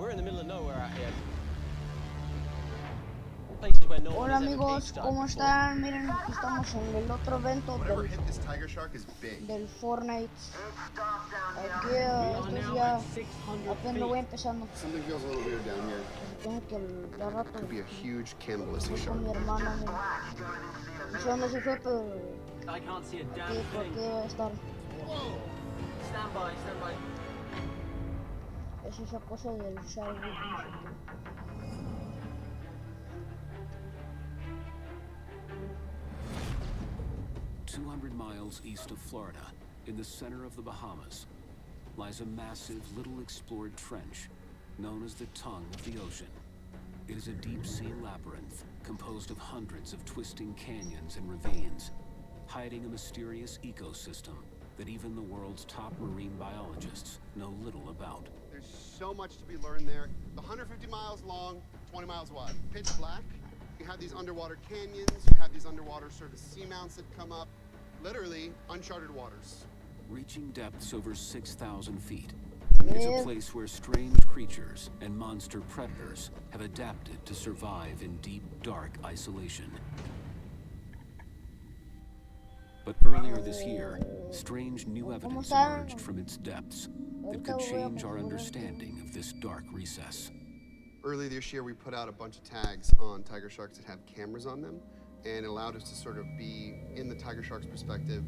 we're in the middle of nowhere out here. Places where no one Hola has ever amigos, cage ¿cómo dived before. están? Miren, aquí estamos en el otro evento Whatever hit this tiger shark is big. del Fortnite. Aquí We esto are es now ya, at 600 apenas voy feet. empezando. Something feels a little weird down here. Se supone que al rato Could be a huge cannibalistic voy shark. con mi hermano, miren. No sé dónde se fue, pero I can't see a damn aquí por thing. aquí debe estar. Stand by, stand by. Es esa cosa del shark, no sé qué. 200 miles east of Florida, in the center of the Bahamas, lies a massive, little explored trench known as the tongue of the ocean. It is a deep-sea labyrinth composed of hundreds of twisting canyons and ravines, hiding a mysterious ecosystem that even the world's top marine biologists know little about. There's so much to be learned there. 150 miles long, 20 miles wide. Pitch black. You have these underwater canyons. You have these underwater sort of seamounts that come up. Literally uncharted waters. Reaching depths over 6,000 feet, it's a place where strange creatures and monster predators have adapted to survive in deep, dark isolation. But earlier this year, strange new evidence emerged from its depths that could change our understanding of this dark recess. Early this year, we put out a bunch of tags on tiger sharks that have cameras on them, and it allowed us to sort of be in the tiger shark's perspective.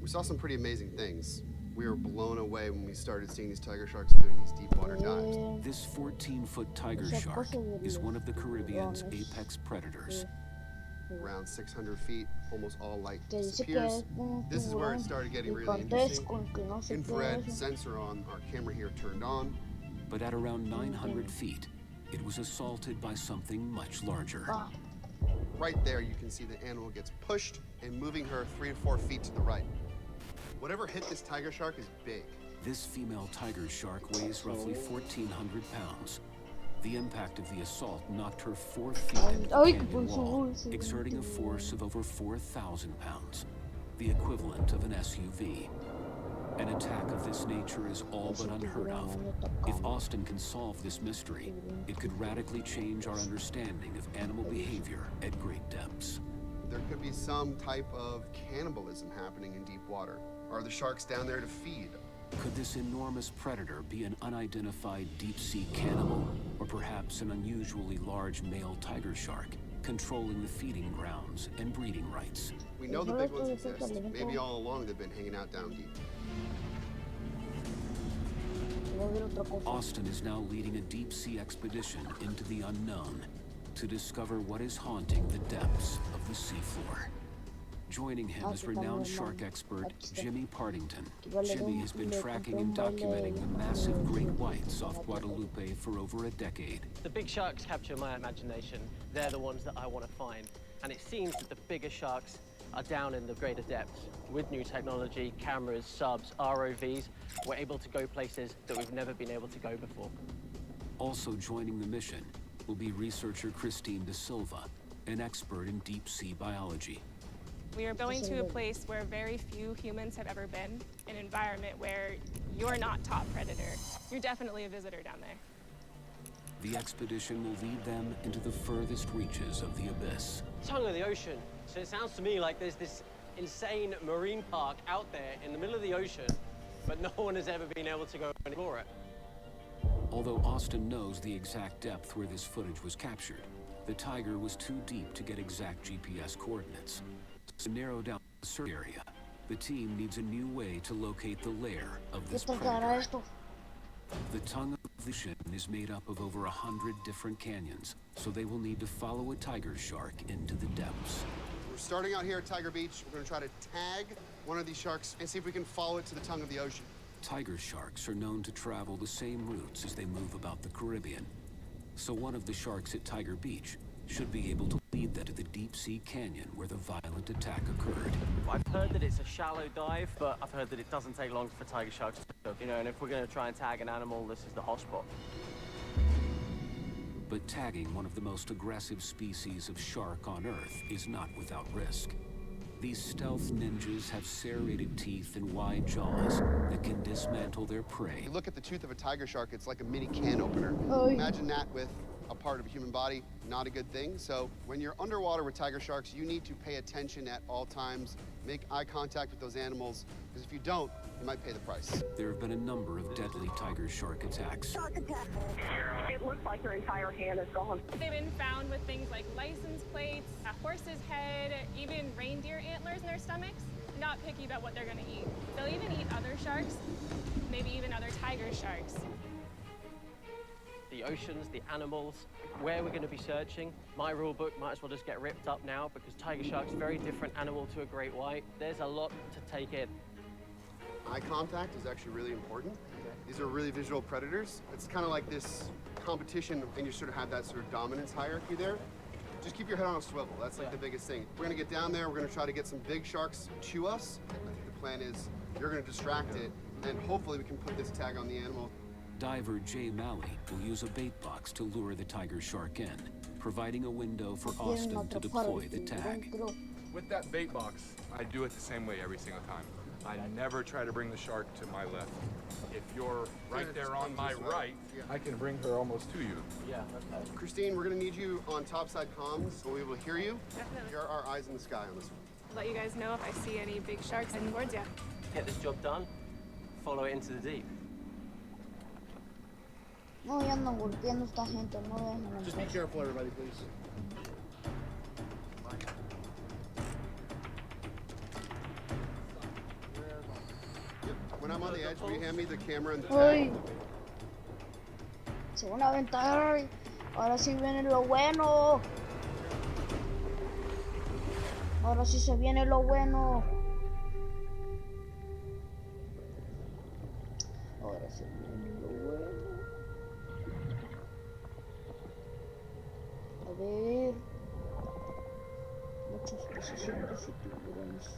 We saw some pretty amazing things. We were blown away when we started seeing these tiger sharks doing these deep water dives. This 14-foot tiger shark is one of the Caribbean's apex predators. Around 600 feet, almost all light disappears. This is where it started getting really interesting. Infrared sensor on our camera here turned on. But at around 900 feet, it was assaulted by something much larger. Right there, you can see the animal gets pushed and moving her 3 to 4 feet to the right. Whatever hit this tiger shark is big. This female tiger shark weighs roughly 1,400 pounds. The impact of the assault knocked her 4 feet into the canyon wall, exerting a force of over 4,000 pounds, the equivalent of an SUV. An attack of this nature is all but unheard of. If Austin can solve this mystery, it could radically change our understanding of animal behavior at great depths. There could be some type of cannibalism happening in deep water. Are the sharks down there to feed? Could this enormous predator be an unidentified deep-sea cannibal, or perhaps an unusually large male tiger shark, controlling the feeding grounds and breeding rights? We know the big ones exist. Maybe all along they've been hanging out down deep. Austin is now leading a deep-sea expedition into the unknown to discover what is haunting the depths of the seafloor. Joining him is renowned shark expert Jimmy Partington. Jimmy has been tracking and documenting the massive great whites off Guadalupe for over a decade. The big sharks capture my imagination. They're the ones that I want to find. And it seems that the bigger sharks are down in the greater depths. With new technology, cameras, subs, ROVs, we're able to go places that we've never been able to go before. Also joining the mission will be researcher Christine De Silva, an expert in deep-sea biology. We are going to a place where very few humans have ever been, an environment where you're not top predator. You're definitely a visitor down there. The expedition will lead them into the furthest reaches of the abyss. Tongue of the ocean. So it sounds to me like there's this insane marine park out there in the middle of the ocean, but no one has ever been able to go and explore it. Although Austin knows the exact depth where this footage was captured, the tiger was too deep to get exact GPS coordinates. To narrow down the search area, the team needs a new way to locate the lair of this predator. The tongue of the ocean is made up of over 100 different canyons, so they will need to follow a tiger shark into the depths. We're starting out here at Tiger Beach. We're going to try to tag one of these sharks and see if we can follow it to the tongue of the ocean. Tiger sharks are known to travel the same routes as they move about the Caribbean. So one of the sharks at Tiger Beach should be able to lead them to the deep-sea canyon where the violent attack occurred. I've heard that it's a shallow dive, but I've heard that it doesn't take long for tiger sharks to, and if we're going to try and tag an animal, this is the hotspot. But tagging one of the most aggressive species of shark on Earth is not without risk. These stealth ninjas have serrated teeth and wide jaws that can dismantle their prey. If you look at the tooth of a tiger shark, it's like a mini can opener. Imagine that with a part of a human body, not a good thing. So when you're underwater with tiger sharks, you need to pay attention at all times, make eye contact with those animals, because if you don't, you might pay the price. There have been a number of deadly tiger shark attacks. Shark attack. It looks like your entire hand is gone. They've been found with things like license plates, a horse's head, even reindeer antlers in their stomachs. Not picky about what they're gonna eat. They'll even eat other sharks, maybe even other tiger sharks. The oceans, the animals, where we're going to be searching. My rule book might as well just get ripped up now because tiger shark's a very different animal to a great white. There's a lot to take in. Eye contact is actually really important. These are really visual predators. It's kind of like this competition, and you sort of have that sort of dominance hierarchy there. Just keep your head on a swivel. That's like the biggest thing. We're gonna get down there, we're gonna try to get some big sharks to us. I think the plan is you're gonna distract it, and hopefully we can put this tag on the animal. Diver Jay Malley will use a bait box to lure the tiger shark in, providing a window for Austin to deploy the tag. With that bait box, I do it the same way every single time. I never try to bring the shark to my left. If you're right there on my right, I can bring her almost to you. Yeah, okay. Christine, we're gonna need you on topside comms, so we'll be able to hear you. Definitely. You're our eyes in the sky on this one. I'll let you guys know if I see any big sharks heading towards you. Get this job done, follow it into the deep. No, ya andan golpeando a esta gente, no dejen Just be careful, everybody, please. When I'm on the edge, will you hand me the camera and the Uy, tag? se van a aventar. Ahora sí viene lo bueno. Ahora sí se viene lo bueno. Ahora sí viene lo bueno. A ver. Muchos pececitos y tiburones.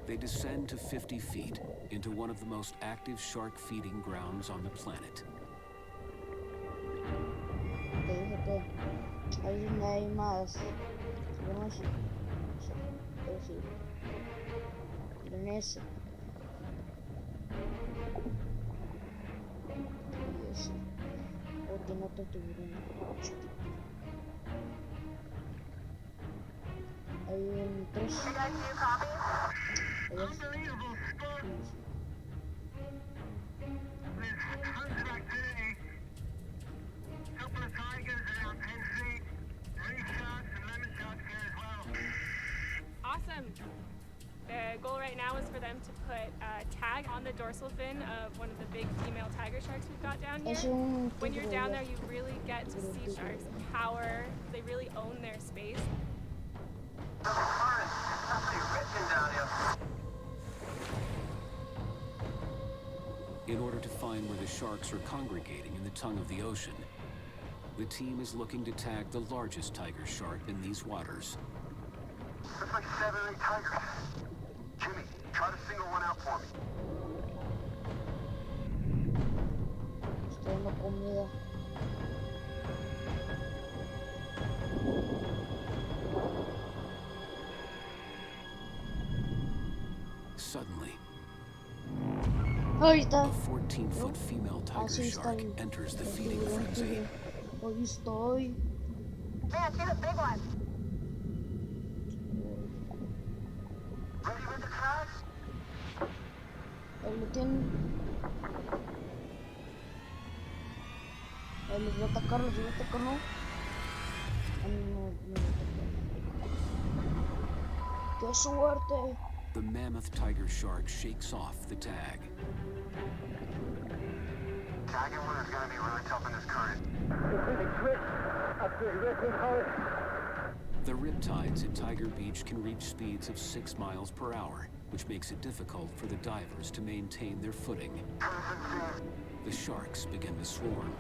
They descend to 50 feet into one of the most active shark feeding grounds on the planet. Te dije que ahí donde hay más. Bueno, sí. Pero sí. Miren ese. Y ese. Porque no te tiburón chiquito. Hay un 3. Unbelievable sport. There's tons of activity. Couple of tigers around 10 feet. Ring shots and lemon shots here as well. Awesome. The goal right now is for them to put a tag on the dorsal fin of one of the big female tiger sharks we've got down here. When you're down there, you really get to see sharks' power. They really own their space. In order to find where the sharks are congregating in the tongue of the ocean, the team is looking to tag the largest tiger shark in these waters. Looks like 7 or 8 tigers. Jimmy, try to single one out for me. Estoy dando comida. Suddenly, Ahí está. a 14-foot female tiger Así está shark el enters the feeding frenzy. Ahí estoy. Man, see the big one. Ready with the tag? Ahí lo tienen. Ahí los voy a atacar, ¿no? Ah, no, no atacar. ¡Qué suerte! The mammoth tiger shark shakes off the tag. Tagging one is gonna be really tough in this current. The riptides at Tiger Beach can reach speeds of 6 miles per hour, which makes it difficult for the divers to maintain their footing. The sharks begin to swarm.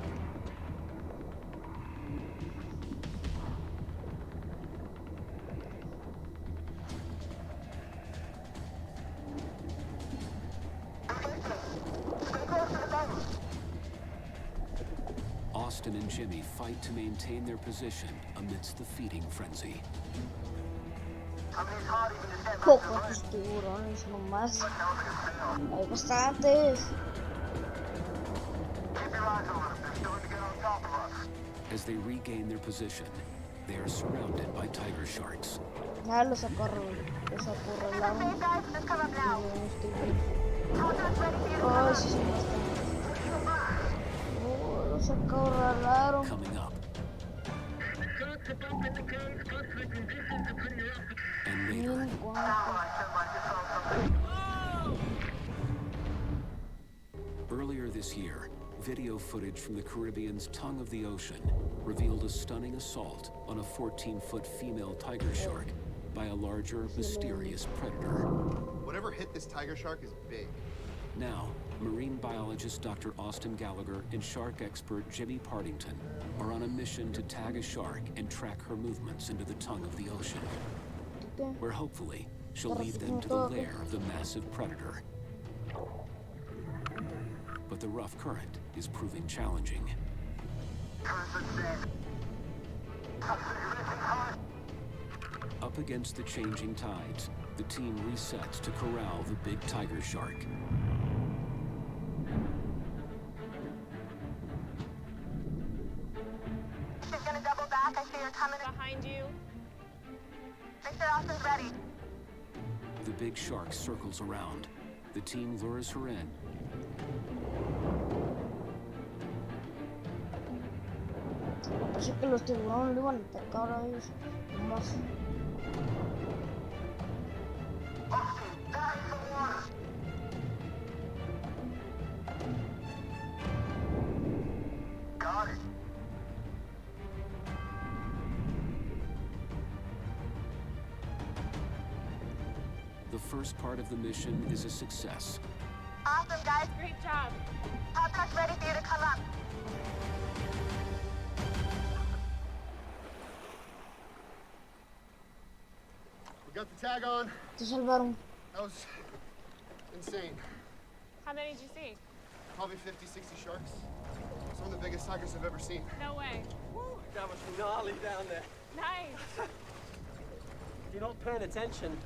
Austin and Jimmy fight to maintain their position amidst the feeding frenzy. Pocos tiburones nomás. Hay bastantes. As they regain their position, they are surrounded by tiger sharks. Ya los acorralaron. Tiburones, tigres. Ay, sí son bastantes. Oh, los acorralaron. Coming up. And later. Miren cuánto. Earlier this year, video footage from the Caribbean's tongue of the ocean revealed a stunning assault on a 14-foot female tiger shark by a larger, mysterious predator. Whatever hit this tiger shark is big. Now, marine biologist Dr. Austin Gallagher and shark expert Jimmy Partington are on a mission to tag a shark and track her movements into the tongue of the ocean, where hopefully she'll lead them to the lair of the massive predator. But the rough current is proving challenging. Up against the changing tides, the team resets to corral the big tiger shark. She's gonna double back. I see her coming Behind you. Make sure Austin's ready. The big shark circles around. The team lures her in. Así que los tiburones le iban a atacar a ellos. Nomás. Got it. The first part of the mission is a success. Awesome, guys. Great job. Hopper's ready for you to come up. We got the tag on. Te salvaron. That was insane. How many did you see? Probably 50, 60 sharks. Some of the biggest tigers I've ever seen. No way. Woo, that was gnarly down there. Nice. If you're not paying attention,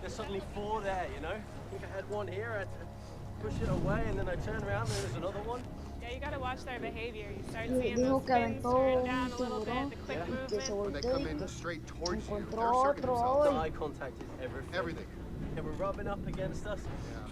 there's suddenly 4 there, you know? I think I had one here, I had to push it away, and then I turned around, and there's another one. Yeah, you gotta watch their behavior. You start Dijo seeing que those fins aventó turn un down a little tiburón bit, the quick y que movement. se When they volteó come y in straight towards you, encontró they're asserting otro themselves. hoy. Eye contact is everything. Everything. They were rubbing up against us,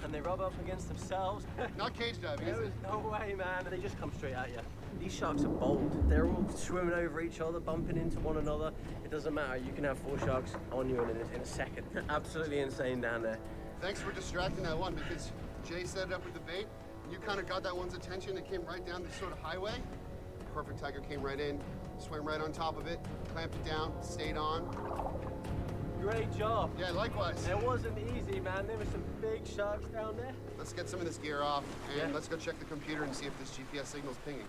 and they rub up against themselves. Not cage diving, is There it? was no way, man. They just come straight at you. These sharks are bold. They're all swimming over each other, bumping into one another. It doesn't matter. You can have 4 sharks on you in a second. Absolutely insane down there. Thanks for distracting that one, because Jay set it up with the bait. You kind of got that one's attention. It came right down this sort of highway. Perfect tiger came right in, swam right on top of it, clamped it down, stayed on. Great job. Yeah, likewise. It wasn't easy, man. There were some big sharks down there. Let's get some of this gear off, and Yeah. let's go check the computer and see if this GPS signal's pinging.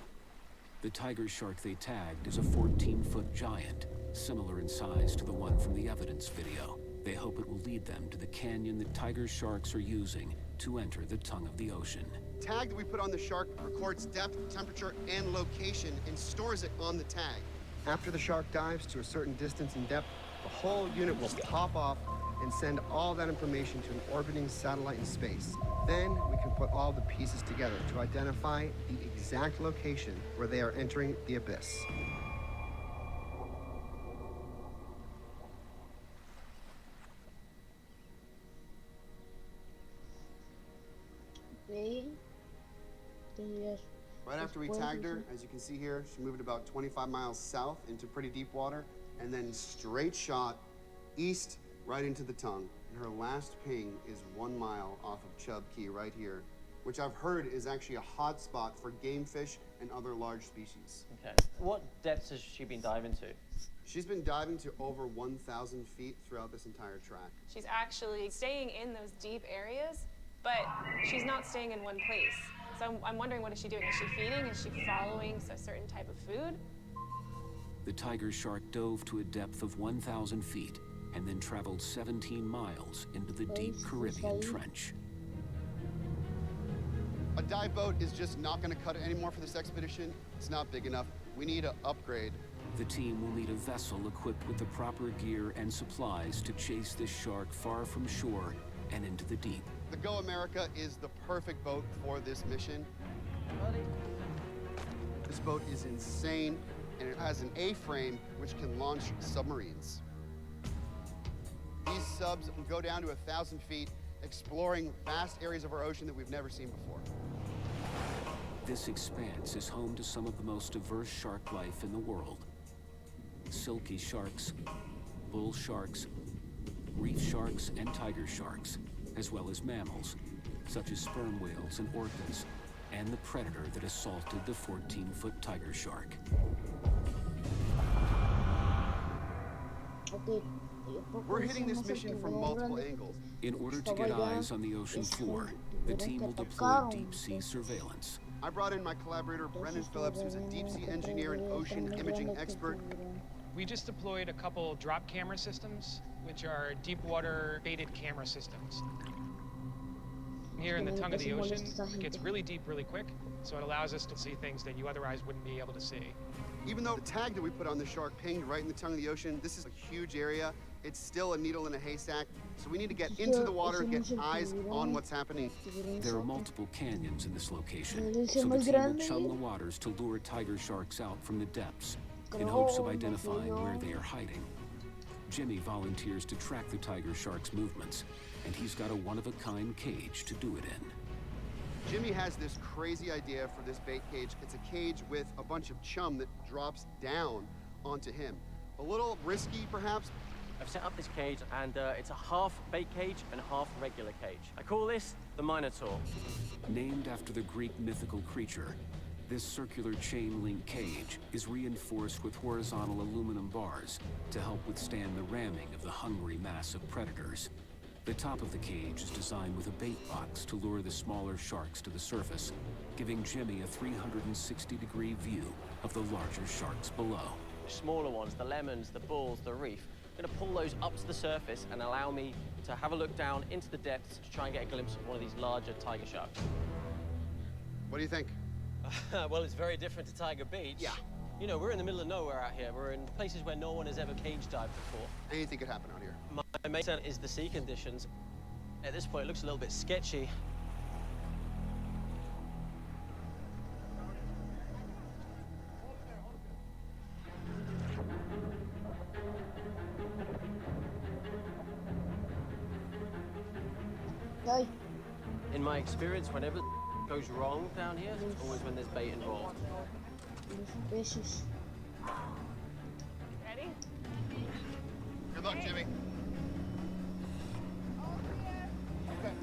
The tiger shark they tagged is a 14-foot giant, similar in size to the one from the evidence video. They hope it will lead them to the canyon that tiger sharks are using to enter the tongue of the ocean. Tag that we put on the shark records depth, temperature, and location and stores it on the tag. After the shark dives to a certain distance and depth, the whole unit will pop off and send all that information to an orbiting satellite in space. Then we can put all the pieces together to identify the exact location where they are entering the abyss. Okay. Entonces, Right after we tagged her, as you can see here, she moved about 25 miles south into pretty deep water, and then straight shot east right into the tongue. And her last ping is 1 mile off of Chub Key right here, which I've heard is actually a hot spot for game fish and other large species. Okay. What depths has she been diving to? She's been diving to over 1,000 feet throughout this entire track. She's actually staying in those deep areas, but she's not staying in one place. So I'm wondering, what is she doing? Is she feeding? Is she following a certain type of food? The tiger shark dove to a depth of 1,000 feet and then traveled 17 miles into the deep Caribbean trench. A dive boat is just not going to cut it anymore for this expedition. It's not big enough. We need an upgrade. The team will need a vessel equipped with the proper gear and supplies to chase this shark far from shore and into the deep. The Go America is the perfect boat for this mission. This boat is insane, and it has an A-frame which can launch submarines. These subs will go down to 1,000 feet, exploring vast areas of our ocean that we've never seen before. This expanse is home to some of the most diverse shark life in the world. Silky sharks, bull sharks, reef sharks, and tiger sharks, as well as mammals, such as sperm whales and orcas, and the predator that assaulted the 14-foot tiger shark. We're hitting this mission from multiple angles. In order to get eyes on the ocean floor, the team will deploy deep-sea surveillance. I brought in my collaborator, Brendan Phillips, who's a deep-sea engineer and ocean imaging expert. We just deployed a couple drop camera systems, which are deep water baited camera systems. Here in the tongue of the ocean, it gets really deep really quick, so it allows us to see things that you otherwise wouldn't be able to see. Even though the tag that we put on the shark pinged right in the tongue of the ocean, this is a huge area. It's still a needle in a haystack, so we need to get into the water and get eyes on what's happening. There are multiple canyons in this location, so the team will chum the waters to lure tiger sharks out from the depths in hopes of identifying where they are hiding. Jimmy volunteers to track the tiger shark's movements, and he's got a one-of-a-kind cage to do it in. Jimmy has this crazy idea for this bait cage. It's a cage with a bunch of chum that drops down onto him. A little risky, perhaps. I've set up this cage, and it's a half bait cage and half regular cage. I call this the Minotaur. Named after the Greek mythical creature, this circular chain-link cage is reinforced with horizontal aluminum bars to help withstand the ramming of the hungry mass of predators. The top of the cage is designed with a bait box to lure the smaller sharks to the surface, giving Jimmy a 360-degree view of the larger sharks below. The smaller ones, the lemons, the bulls, the reef, I'm gonna pull those up to the surface and allow me to have a look down into the depths to try and get a glimpse of one of these larger tiger sharks. What do you think? Well, it's very different to Tiger Beach. Yeah. You know, we're in the middle of nowhere out here. We're in places where no one has ever cage dived before. Anything could happen out here. My main concern is the sea conditions. At this point, it looks a little bit sketchy. In my experience, whenever goes wrong down here, it's always when there's bait involved. Ready? Good luck, Jimmy. Okay.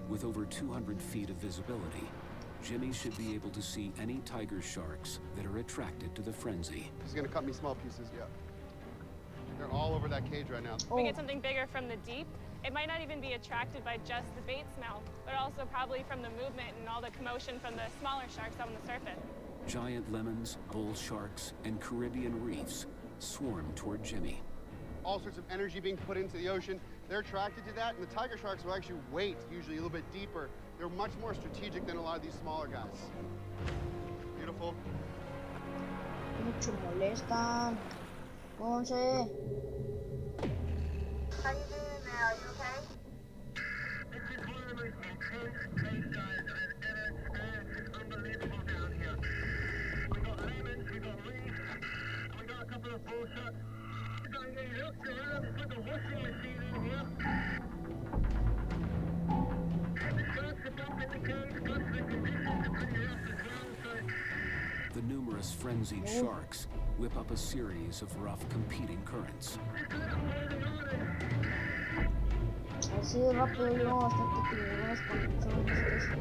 With over 200 feet of visibility, Jimmy should be able to see any tiger sharks that are attracted to the frenzy. He's gonna cut me small pieces, yeah. They're all over that cage right now. If we get something bigger from the deep, it might not even be attracted by just the bait smell, but also probably from the movement and all the commotion from the smaller sharks on the surface. Giant lemons, bull sharks, and Caribbean reefs swarm toward Jimmy. All sorts of energy being put into the ocean. They're attracted to that, and the tiger sharks will actually wait, usually a little bit deeper. They're much more strategic than a lot of these smaller guys. Beautiful. Mucho molestan. Once. How you doing now? You okay? This is one of the most intense case dives I've ever experienced. It's unbelievable down here. We got lemons, we got reefs, we got a couple of bull sharks. We got these up there. It's like a washing machine in here. The sharks are bumping the cage, plus the conditions are pretty rough as well, so... The numerous frenzied sharks whip up a series of rough competing currents. Así de rápido llevo bastante tiburones con solo estos,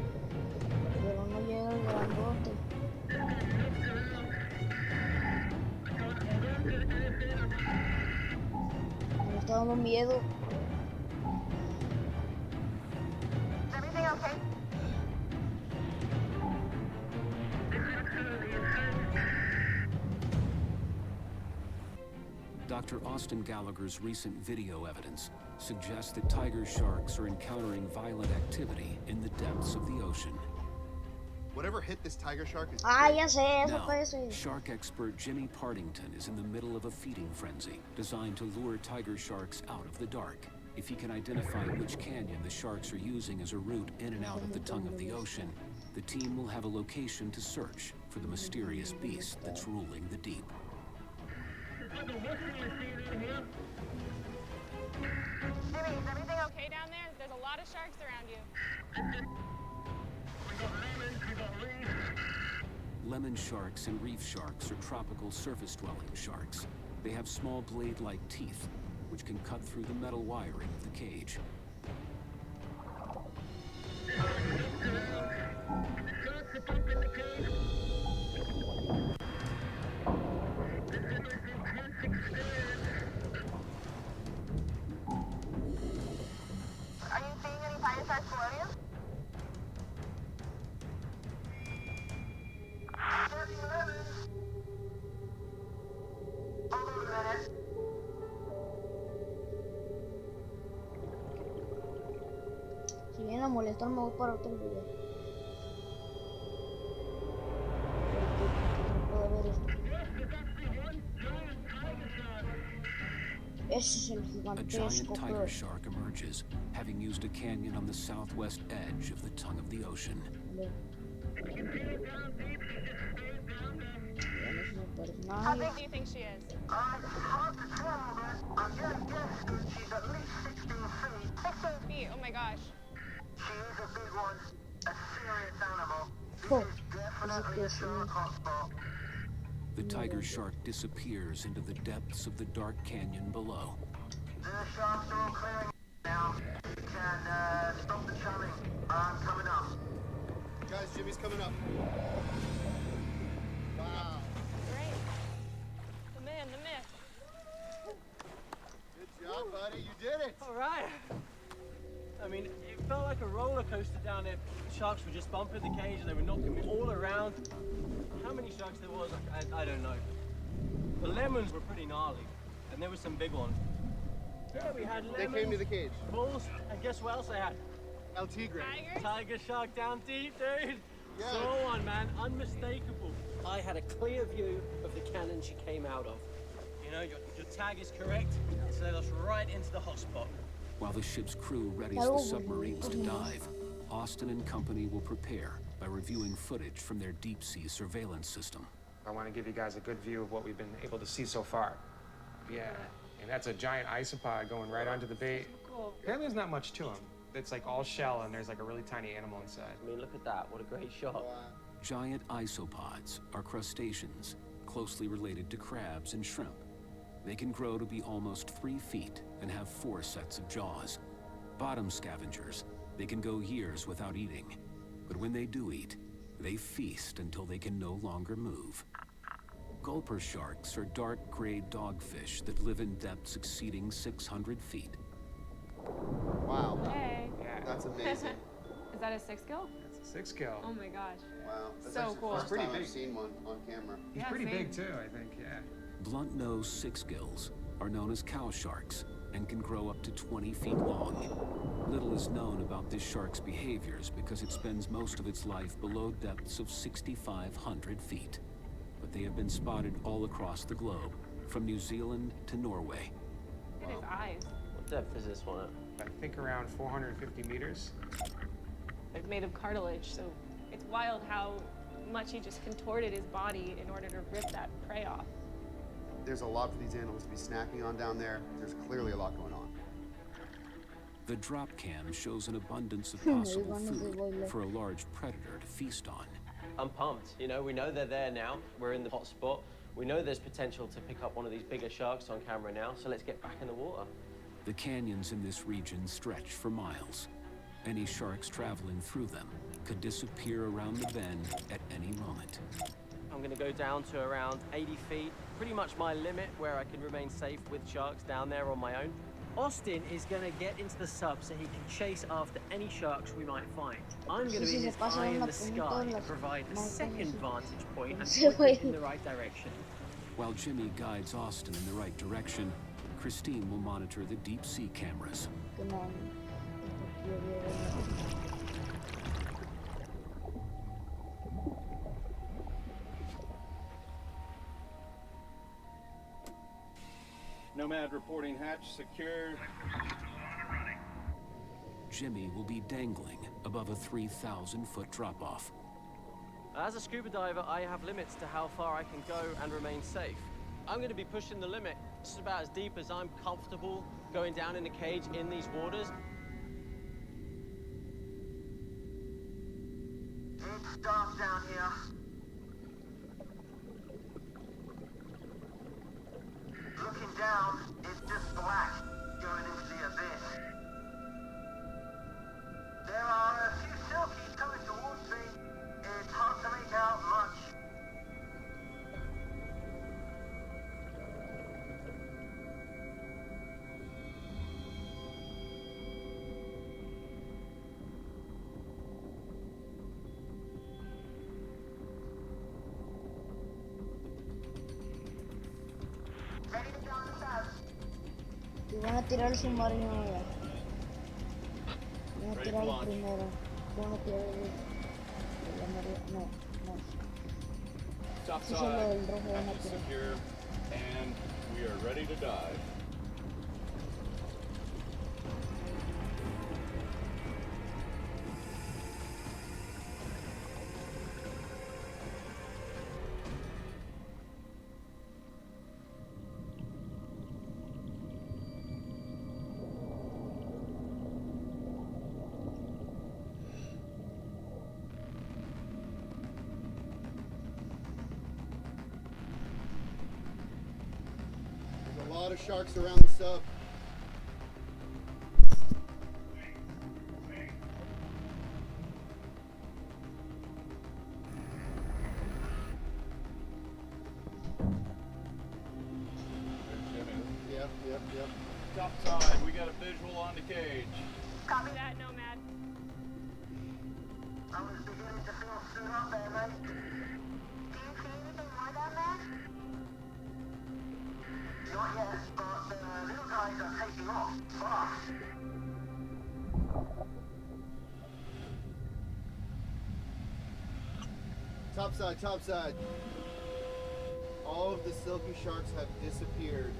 pero no llega el grandote. Me está dando miedo. Is everything okay? Dr. Austin Gallagher's recent video evidence suggests that tiger sharks are encountering violent activity in the depths of the ocean. Whatever hit this tiger shark is Ah, big. ya sé, eso Now, puede ser. shark expert Jimmy Partington is in the middle of a feeding frenzy designed to lure tiger sharks out of the dark. If he can identify which canyon the sharks are using as a route in and out of the tongue of the ocean, the team will have a location to search for the mysterious beast that's ruling the deep. Jimmy, is Everything okay down there? There's a lot of sharks around you. we got lemons, we got reef. Lemon sharks and reef sharks are tropical surface-dwelling sharks. They have small blade-like teeth, which can cut through the metal wiring of the cage. Sharks are pumping the cage. This is an intense experience. Are you seeing any tiger sharks below you? Hold on a minute. Si vienen a molestar, me voy para otro video. Porque no puedo ver esto. Ese es el A giant gigantesco tiger pez. shark emerges, having used a canyon on the southwest edge of the tongue of the ocean. How big do you think she is? It's hard to tell, but I'm gonna guess that she's at least 16 feet. 16 feet, oh my gosh. She is a big one, a serious animal. This Oh, is definitely a shark hotspot. The tiger shark disappears into the depths of the dark canyon below. The sharks are all clearing now. You can stop the churning. I'm coming up. Guys, Jimmy's coming up. Wow. Great. The man, the myth. Good job, buddy. You did it. All right. I mean, it felt like a roller coaster down there. Sharks were just bumping the cage and they were knocking me all around. How many sharks there was, I don't know. The lemons were pretty gnarly, and there were some big ones. Yeah, we had lemons, They came to the cage. bulls, and guess what else I had? El Tigre. Tigers? Tiger shark down deep, dude. Yeah. So on, man, unmistakable. I had a clear view of the cannon she came out of. You know, your tag is correct. It's led us right into the hotspot. While the ship's crew readies the submarines to dive, Austin and company will prepare by reviewing footage from their deep-sea surveillance system. I want to give you guys a good view of what we've been able to see so far. Yeah, and that's a giant isopod going right onto the bait. Cool. Apparently there's not much to him. It's like all shell and there's like a really tiny animal inside. I mean, look at that. What a great shot. Giant isopods are crustaceans closely related to crabs and shrimp. They can grow to be almost 3 feet and have 4 sets of jaws. Bottom scavengers, they can go years without eating. But when they do eat, they feast until they can no longer move. Gulper sharks are dark gray dogfish that live in depths exceeding 600 feet. Wow. Hey. Yeah, That's amazing. Is that a 6 gill? it's a 6 scale. Oh my gosh. Wow. That's So actually cool. the first Pretty time I've big. seen one on camera. He's Yeah, pretty same. big too, I think, yeah. Blunt-nosed six-gills are known as cow sharks and can grow up to 20 feet long. Little is known about this shark's behaviors because it spends most of its life below depths of 6,500 feet. But they have been spotted all across the globe, from New Zealand to Norway. Look at his eyes. What depth is this one at? I think around 450 meters. It's made of cartilage, so it's wild how much he just contorted his body in order to rip that prey off. There's a lot for these animals to be snacking on down there. There's clearly a lot going on. The drop cam shows an abundance of possible food for a large predator to feast on. I'm pumped. You know, we know they're there now. We're in the hot spot. We know there's potential to pick up one of these bigger sharks on camera now, so let's get back in the water. The canyons in this region stretch for miles. Any sharks traveling through them could disappear around the bend at any moment. I'm gonna go down to around 80 feet, pretty much my limit where I can remain safe with sharks down there on my own. Austin is gonna get into the sub so he can chase after any sharks we might find. I'm gonna be his eye in the sky to provide a second vantage point and point it in the right direction. While Jimmy guides Austin in the right direction, Christine will monitor the deep sea cameras. Nomad reporting hatch secured. Jimmy will be dangling above a 3,000-foot drop-off. As a scuba diver, I have limits to how far I can go and remain safe. I'm going to be pushing the limit. This is about as deep as I'm comfortable going down in a cage in these waters. It's dark down here. Looking down, it's just black going into the abyss. There are a few silkies coming towards me. It's hard to make out much. Ready to go on the south. Y van a tirar el submarino ya. Van a tirar el primero. Van a tirar el amarillo. No, no. Eso es lo del rojo van a Hatch tirar. secure, and we are ready to dive. There's a lot of sharks around the sub. Yep. Top side, we got a visual on the cage. Copy that, Nomad. I was beginning to feel soon up there, mate. Do you see anything more down there? Not yet, but the little guys are taking off fast. Topside. All of the silky sharks have disappeared.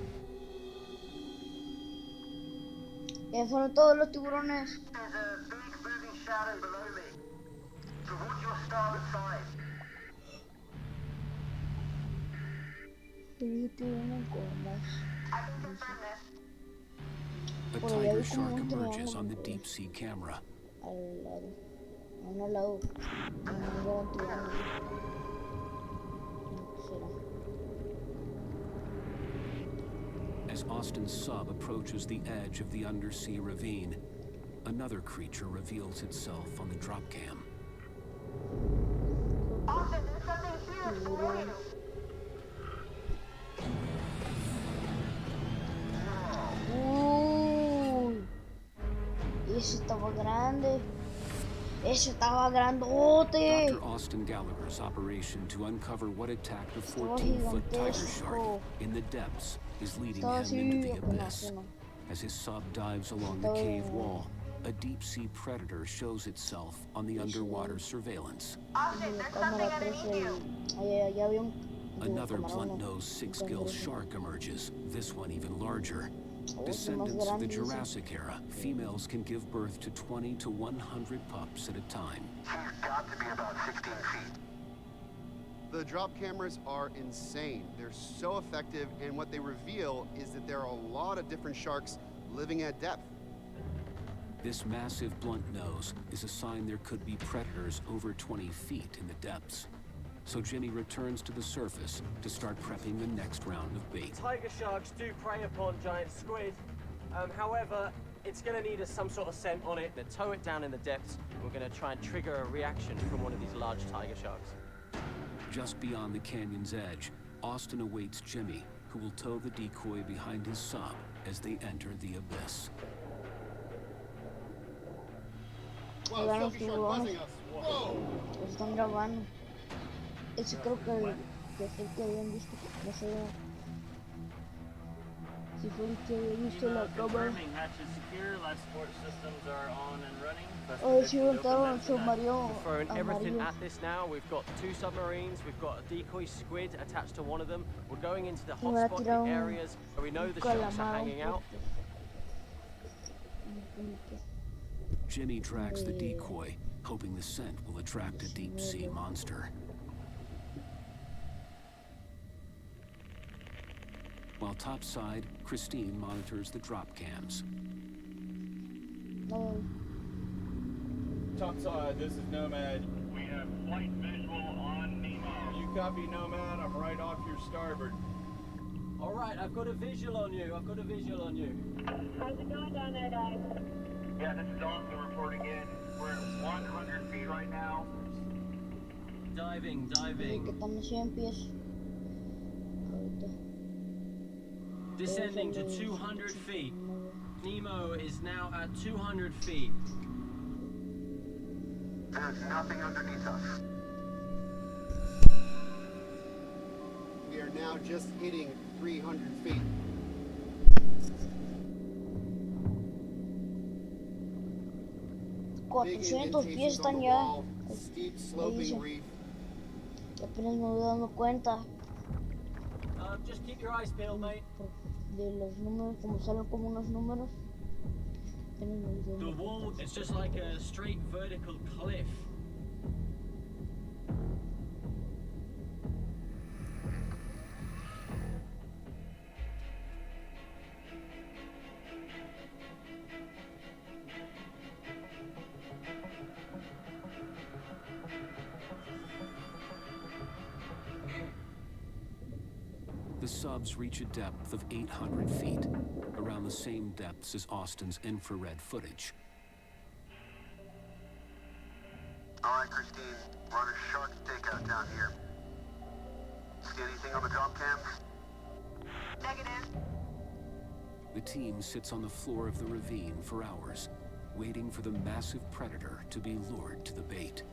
Ya fueron todos los tiburones. There's a big moving shadow below me. Towards your starboard side. Pero yo tiburones con más. I can confirm this. A tiger shark emerges on the deep sea camera. Al lado. A un lado. No era un tiburón. No será. As Austin's sub approaches the edge of the undersea ravine, another creature reveals itself on the drop cam. Austin, there's something huge for you. Ese estaba grande. Ese estaba grandote. Dr. Austin Gallagher's operation to uncover what attacked a 14-foot tiger shark in the depths is leading him into the abyss. As his sub dives along the cave wall, a deep-sea predator shows itself on the underwater surveillance. Austin, there's something underneath you. Allá había un Another camarón, blunt-nosed six-gill shark emerges, this one even larger. Oh, Descendants of the grandes. Jurassic era, females can give birth to 20 to 100 pups at a time. She's got to be about 16 feet. The drop cameras are insane. They're so effective, and what they reveal is that there are a lot of different sharks living at depth. This massive blunt nose is a sign there could be predators over 20 feet in the depths. So Jimmy returns to the surface to start prepping the next round of bait. Tiger sharks do prey upon giant squid. However, it's going to need some sort of scent on it to tow it down in the depths. We're going to try and trigger a reaction from one of these large tiger sharks. Just beyond the canyon's edge, Austin awaits Jimmy, who will tow the decoy behind his sub as they enter the abyss. Wow, silky shark buzzing us. Whoa! Lo están grabando. Ese creo que que es el que habían visto, no sé si fue el que había visto la cámara. A ver si montaron el submarino Throwing everything amarillo. at this now. We've got 2 submarines, we've got a decoy squid attached to one of them. We're going into the Me va a hotspot tirar areas where we know the sharks are hanging out. Jimmy tracks the decoy, hoping the scent will attract a deep-sea monster. While topside, Christine monitors the drop cams. No, Topside, this is Nomad. We have flight visual on Nemo. You copy, Nomad? I'm right off your starboard. All right, I've got a visual on you. How's it going down there, guys? Yeah, this is Austin reporting in. We're at 100 feet right now. Diving. que estamos 100 pies. Ahorita. Descending to 200 feet. Nemo is now at 200 feet. There's nothing underneath us. We are now just hitting 300 feet. Big 400 pies indentations on están the ya. wall, steep sloping reef. Apenas me voy dando cuenta Just keep your eyes peeled, mate. de los números, como salen como unos números. Apenas me voy The dando wall is just like a straight vertical cliff. The subs reach a depth of 800 feet, around the same depths as Austin's infrared footage. All right, Christine, we're on a shark stakeout down here. See anything on the drop cams? Negative. The team sits on the floor of the ravine for hours, waiting for the massive predator to be lured to the bait.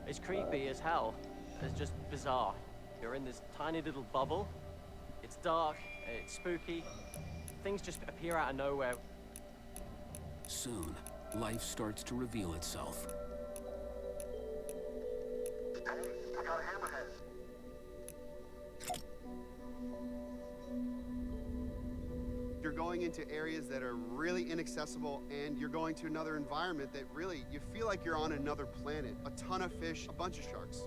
It's creepy as hell. It's just bizarre. You're in this tiny little bubble. It's dark, it's spooky. Things just appear out of nowhere. Soon, life starts to reveal itself. Hey, we got a hammerhead. You're going into areas that are really inaccessible, and you're going to another environment that really, you feel like you're on another planet. A ton of fish, a bunch of sharks.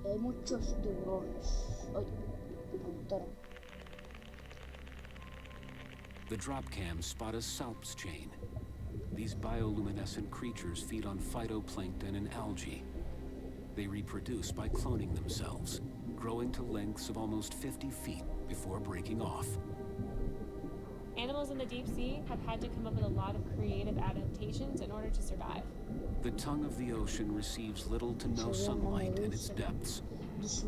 Hay muchos tiburones. Ay, me preguntaron. The drop cams spot a salps chain. These bioluminescent creatures feed on phytoplankton and algae. They reproduce by cloning themselves, growing to lengths of almost 50 feet before breaking off. Animals in the deep sea have had to come up with a lot of creative adaptations in order to survive. The tongue of the ocean receives little to no sunlight in its depths.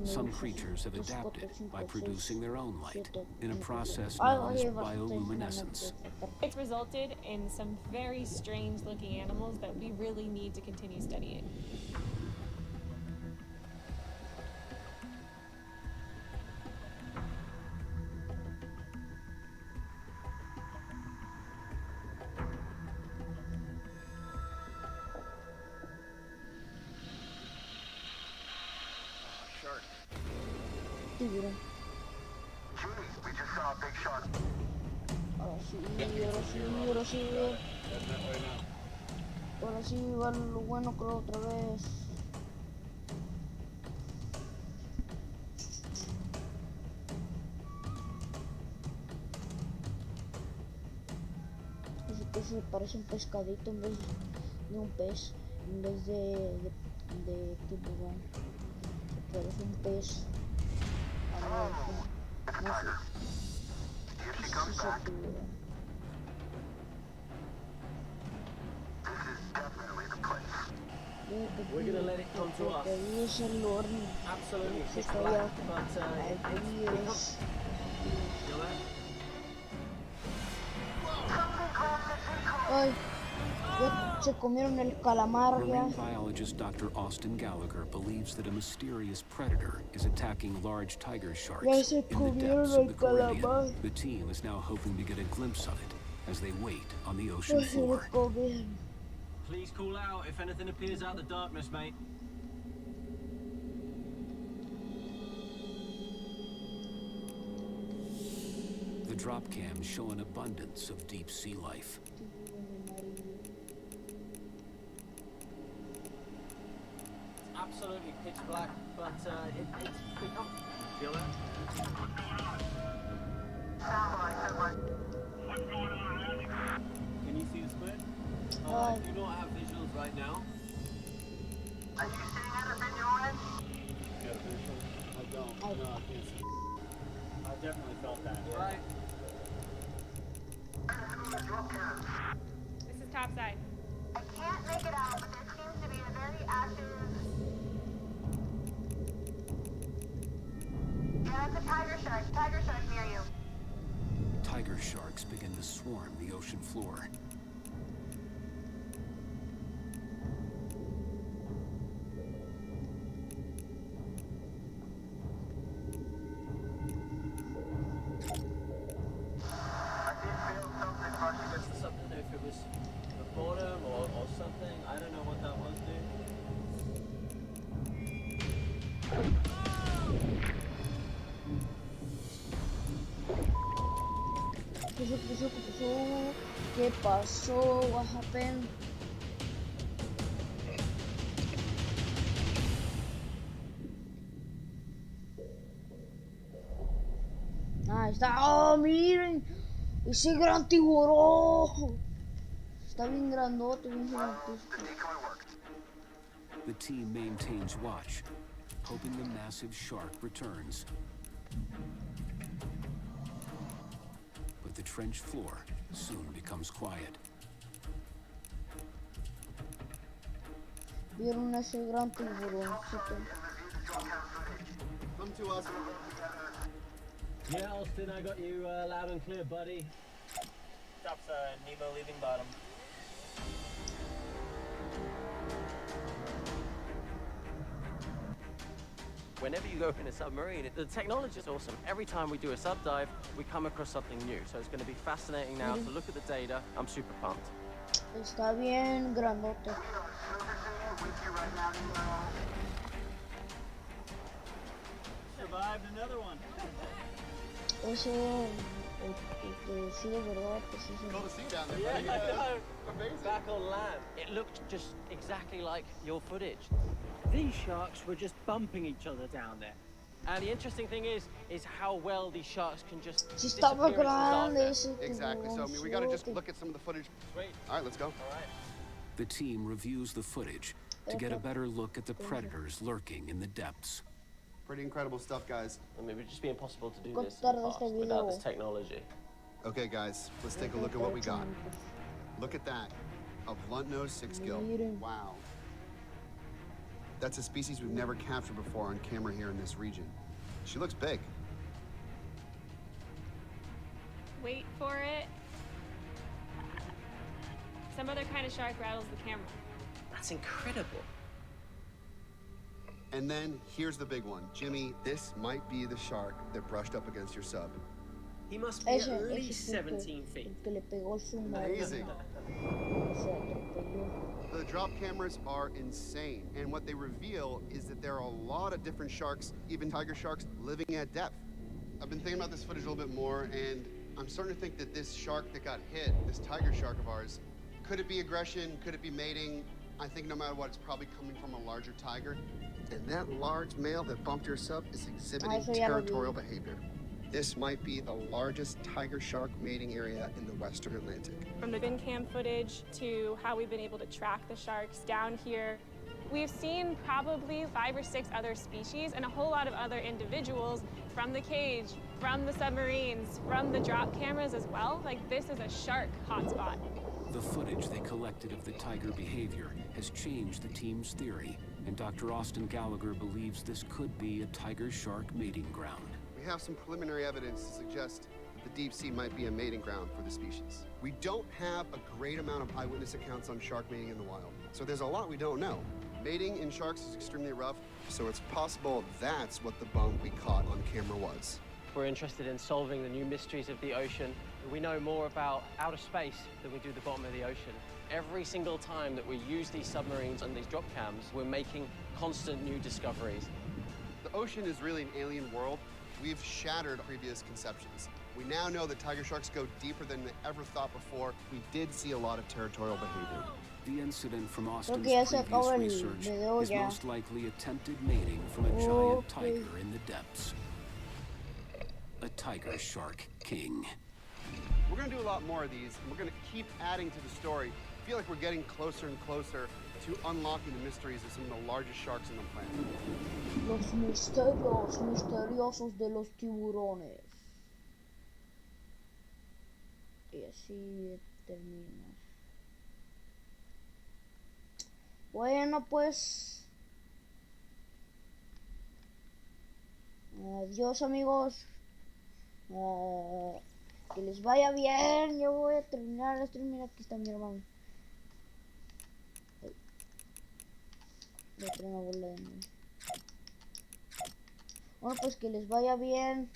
Some creatures have adapted by producing their own light in a process known as bioluminescence. It's resulted in some very strange looking animals that we really need to continue studying. Tiburon. Jimmy, we just saw a big shark. Ahora sí. Ahora sí va lo bueno, creo, otra vez. Así que se parece un pescadito en vez de un pez, en vez de tiburón. Se parece un pez. Here she comes back. This is definitely the place. We're gonna let it come to us. Ahí es el horno. Absolutely Se pitch está black, allá. but Ahí es. Feel that? Ay, Ya se comieron el calamar ya. Marine biologist Dr. Austin Gallagher believes that a mysterious predator is attacking large tiger sharks Ya se in the comieron depths of el the Caribbean. calamar. The team is now hoping to get a glimpse of it as they wait on the Ya ocean se lo floor. comieron. Please call out if anything appears out of the darkness, mate. The drop cams show an abundance of deep sea life. It's absolutely pitch black, but it's become. Feel that? Can you see the squid? I do not have visuals right now. Are you seeing anything, Jordan? Got a visual? I don't. No, I can't see. I definitely felt that. Right. This is topside. I can't make it out, but there seems to be a very active... Yeah, that's a tiger shark. Tiger shark near you. Tiger sharks begin to swarm the ocean floor. Something, if it was the bottom or something, I don't know what that was, dude. ¿Qué pasó? What happened? Ahí está. ¡Oh, miren! ¡Ese gran tiburón! Está bien grandote, bien gigantesco. The team maintains watch, hoping the massive shark returns. But the trench floor soon becomes quiet. Vieron ese gran tiburoncito. Come to us. Yeah, Austin, I got you loud and clear, buddy. Topside, Nemo leaving bottom. Whenever you go in a submarine, the technology is awesome. Every time we do a sub dive, we come across something new. So it's going to be fascinating now to look at the data. I'm super pumped. Está bien grandote. Survived another one. Eso, sí, de verdad, pues eso. Cool to see you down there, Yeah, buddy. I know. Amazing. Back on land. It looked just exactly like your footage. These sharks were just bumping each other down there. And the interesting thing is how well these sharks can just Sí estaba disappear into the grande darkness. ese Exactly. So, I mean, we got to just tiburoncito. look at some of the footage. Sweet. All right, let's go. All right. The team reviews the footage to get a better look at the predators lurking in the depths. Pretty incredible stuff, guys. I mean, it would just be impossible to do ¿Cuánto this in the tarda past este without video? this technology. Okay, guys, let's take a look at what we got. Look at that. A blunt-nosed six-gill. Miren. Wow. That's a species we've never captured before on camera here in this region. She looks big. Wait for it. Some other kind of shark rattles the camera. That's incredible. And then here's the big one. Jimmy, this might be the shark that brushed up against your sub. He must be Ese, at ese least fue el 17 feet. el que le pegó su madre. Amazing. Se atropelló. The drop cameras are insane, and what they reveal is that there are a lot of different sharks, even tiger sharks, living at depth. I've been thinking about this footage a little bit more, and I'm starting to think that this shark that got hit, this tiger shark of ours, could it be aggression? Could it be mating? I think no matter what, it's probably coming from a larger tiger. And that large male that bumped your sub is exhibiting eso ya lo vi. territorial behavior. This might be the largest tiger shark mating area in the Western Atlantic. From the bin cam footage to how we've been able to track the sharks down here, we've seen probably 5 or 6 other species and a whole lot of other individuals from the cage, from the submarines, from the drop cameras as well. Like, this is a shark hotspot. The footage they collected of the tiger behavior has changed the team's theory, and Dr. Austin Gallagher believes this could be a tiger-shark mating ground. We have some preliminary evidence to suggest the deep sea might be a mating ground for the species. We don't have a great amount of eyewitness accounts on shark mating in the wild, so there's a lot we don't know. Mating in sharks is extremely rough, so it's possible that's what the bump we caught on camera was. We're interested in solving the new mysteries of the ocean. We know more about outer space than we do the bottom of the ocean. Every single time that we use these submarines and these drop cams, we're making constant new discoveries. The ocean is really an alien world. We've shattered previous conceptions. We now know that tiger sharks go deeper than they ever thought before. We did see a lot of territorial behavior. The incident from Austin's ya se previous acabó el research video is ya. most likely attempted mating from a giant tiger in the depths. A tiger shark king. We're gonna do a lot more of these, and we're gonna keep adding to the story. I feel like we're getting closer and closer to unlocking the mysteries of some of the largest sharks on the planet. Los misterios misteriosos de los tiburones. Y así termina. Bueno, pues adiós, amigos. Que les vaya bien. Yo voy a terminar el stream. Mira, aquí está mi hermano. Voy a traer una bola de nuevo. Bueno, pues que les vaya bien.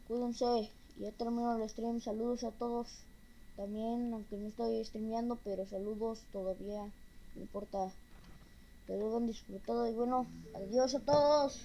Cuídense. Ya termino el stream. Saludos a todos. También, aunque no estoy streameando, pero saludos todavía. No importa. Que lo hayan disfrutado. Y bueno, adiós a todos.